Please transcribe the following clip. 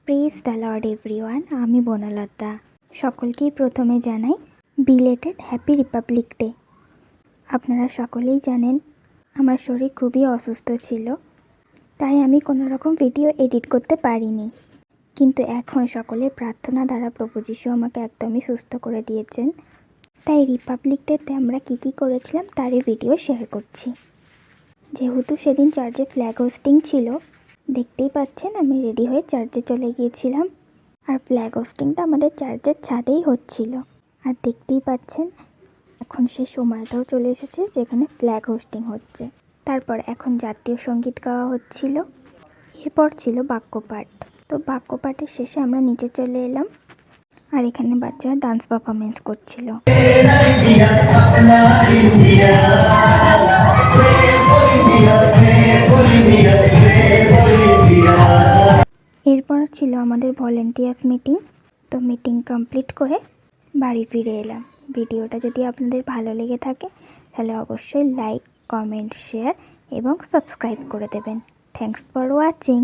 Praise the Lord everyone. আমি বনলতা। সকলকেই প্রথমে জানাই বিলেটেড হ্যাপি রিপাবলিক ডে। আপনারা সকলেই জানেন আমার শরীর খুবই অসুস্থ ছিল, তাই আমি কোনো রকম ভিডিও এডিট করতে পারিনি। কিন্তু এখন সকলের প্রার্থনা দ্বারা প্রভু যিশু আমাকে একদমই সুস্থ করে দিয়েছেন। তাই রিপাবলিক ডেতে আমরা কী করেছিলাম তারই ভিডিও শেয়ার করছি। যেহেতু সেদিন চার্চে ফ্ল্যাগ হোস্টিং ছিল, দেখতেই পাচ্ছেন আমি রেডি হয়ে চার্চে চলে গিয়েছিলাম। আর ফ্ল্যাগ হোস্টিংটা আমাদের চার্চের ছাদেই হচ্ছিল। আর দেখতেই পাচ্ছেন এখন সে সময়টাও চলে এসেছে যেখানে ফ্ল্যাগ হোস্টিং হচ্ছে। তারপর এখন জাতীয় সঙ্গীত গাওয়া হচ্ছিল, এরপর ছিল বাক্যপাঠ। তো বাক্যপাঠের শেষে আমরা নিচে চলে এলাম, আর এখানে বাচ্চারা ডান্স পারফরমেন্স করছিল। এরপর ছিল আমাদের ভলেন্টিয়ার্স মিটিং। তো মিটিং কমপ্লিট করে বাড়ি ফিরে এলাম। ভিডিওটা যদি আপনাদের ভালো লেগে থাকে তাহলে অবশ্যই লাইক, কমেন্ট, শেয়ার এবং সাবস্ক্রাইব করে দেবেন। Thanks for watching.